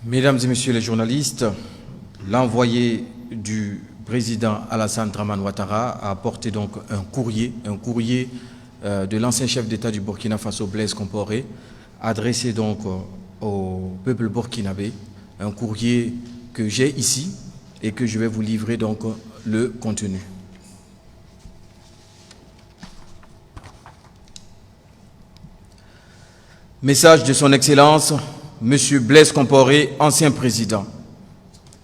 Mesdames et messieurs les journalistes, l'envoyé du président Alassane Dramane Ouattara a apporté donc un courrier de l'ancien chef d'État du Burkina Faso, Blaise Compaoré, adressé donc au peuple burkinabé, un courrier que j'ai ici et que je vais vous livrer donc le contenu. Message de son Excellence, Monsieur Blaise Compaoré, ancien président.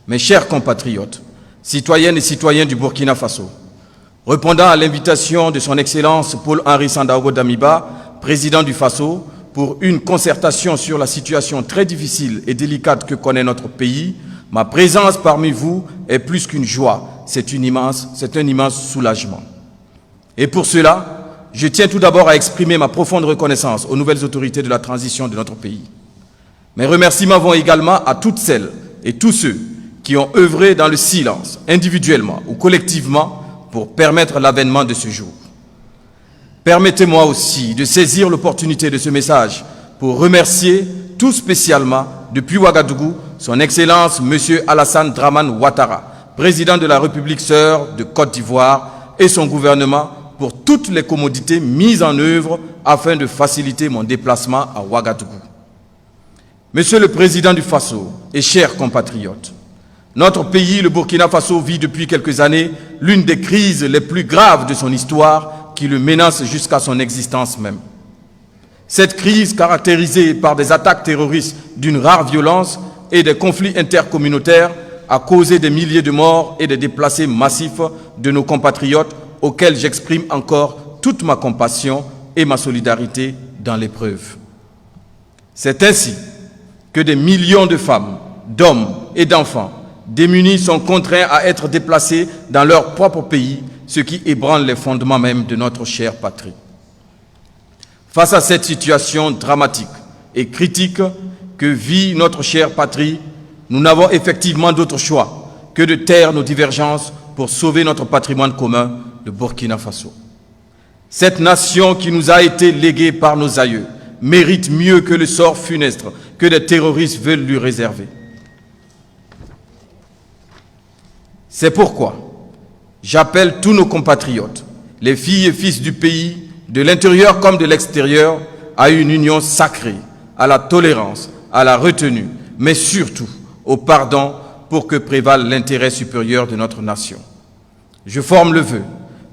Mes chers compatriotes, citoyennes et citoyens du Burkina Faso, répondant à l'invitation de son Excellence Paul-Henri Sandaogo Damiba, président du Faso, pour une concertation sur la situation très difficile et délicate que connaît notre pays, ma présence parmi vous est plus qu'une joie, c'est un immense soulagement. Et pour cela, je tiens tout d'abord à exprimer ma profonde reconnaissance aux nouvelles autorités de la transition de notre pays. Mes remerciements vont également à toutes celles et tous ceux qui ont œuvré dans le silence, individuellement ou collectivement, pour permettre l'avènement de ce jour. Permettez-moi aussi de saisir l'opportunité de ce message pour remercier tout spécialement, depuis Ouagadougou, son Excellence M. Alassane Dramane Ouattara, président de la République sœur de Côte d'Ivoire, et son gouvernement pour toutes les commodités mises en œuvre afin de faciliter mon déplacement à Ouagadougou. Monsieur le Président du Faso et chers compatriotes, notre pays, le Burkina Faso, vit depuis quelques années l'une des crises les plus graves de son histoire qui le menace jusqu'à son existence même. Cette crise, caractérisée par des attaques terroristes d'une rare violence et des conflits intercommunautaires, a causé des milliers de morts et des déplacés massifs de nos compatriotes auxquels j'exprime encore toute ma compassion et ma solidarité dans l'épreuve. C'est ainsi que des millions de femmes, d'hommes et d'enfants démunis sont contraints à être déplacés dans leur propre pays, ce qui ébranle les fondements même de notre chère patrie. Face à cette situation dramatique et critique que vit notre chère patrie, nous n'avons effectivement d'autre choix que de taire nos divergences pour sauver notre patrimoine commun, le Burkina Faso. Cette nation qui nous a été léguée par nos aïeux mérite mieux que le sort funeste que des terroristes veulent lui réserver. C'est pourquoi j'appelle tous nos compatriotes, les filles et fils du pays, de l'intérieur comme de l'extérieur, à une union sacrée, à la tolérance, à la retenue, mais surtout au pardon pour que prévale l'intérêt supérieur de notre nation. Je forme le vœu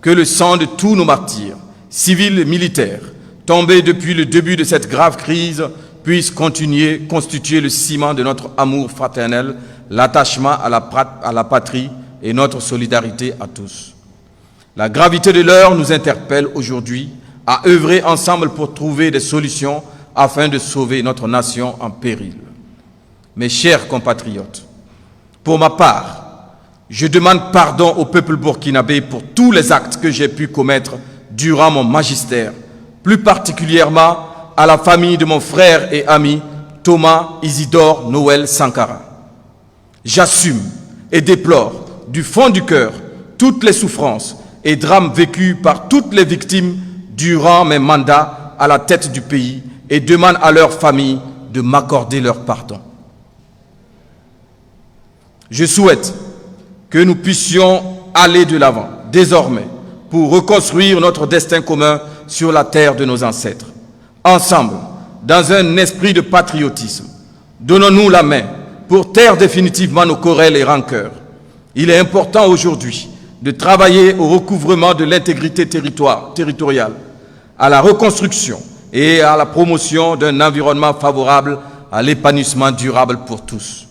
que le sang de tous nos martyrs, civils et militaires, tombés depuis le début de cette grave crise, puisse constituer le ciment de notre amour fraternel, l'attachement à la patrie et notre solidarité à tous. La gravité de l'heure nous interpelle aujourd'hui à œuvrer ensemble pour trouver des solutions afin de sauver notre nation en péril. Mes chers compatriotes, pour ma part, je demande pardon au peuple burkinabé pour tous les actes que j'ai pu commettre durant mon magistère, plus particulièrement à la famille de mon frère et ami Thomas Isidore Noël Sankara. J'assume et déplore du fond du cœur toutes les souffrances et drames vécus par toutes les victimes durant mes mandats à la tête du pays et demande à leurs familles de m'accorder leur pardon. Je souhaite que nous puissions aller de l'avant, désormais, pour reconstruire notre destin commun sur la terre de nos ancêtres. Ensemble, dans un esprit de patriotisme, donnons-nous la main pour taire définitivement nos querelles et rancœurs. Il est important aujourd'hui de travailler au recouvrement de l'intégrité territoriale, à la reconstruction et à la promotion d'un environnement favorable à l'épanouissement durable pour tous.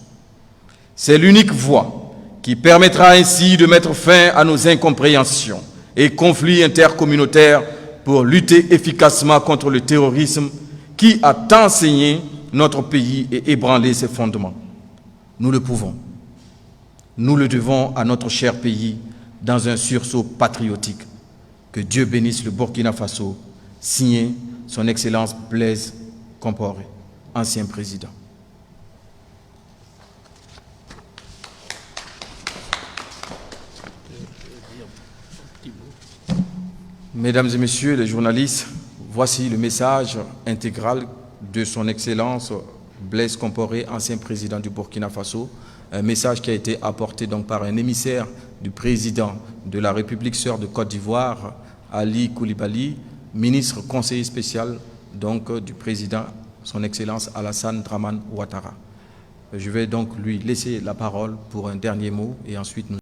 C'est l'unique voie qui permettra ainsi de mettre fin à nos incompréhensions et conflits intercommunautaires pour lutter efficacement contre le terrorisme qui a tant saigné notre pays et ébranlé ses fondements. Nous le pouvons. Nous le devons à notre cher pays dans un sursaut patriotique. Que Dieu bénisse le Burkina Faso, signé son Excellence Blaise Compaoré, ancien président. Mesdames et messieurs les journalistes, voici le message intégral de son Excellence Blaise Compaoré, ancien président du Burkina Faso. Un message qui a été apporté donc par un émissaire du président de la République sœur de Côte d'Ivoire, Ali Koulibaly, ministre conseiller spécial donc du président, son Excellence Alassane Dramane Ouattara. Je vais donc lui laisser la parole pour un dernier mot et ensuite nous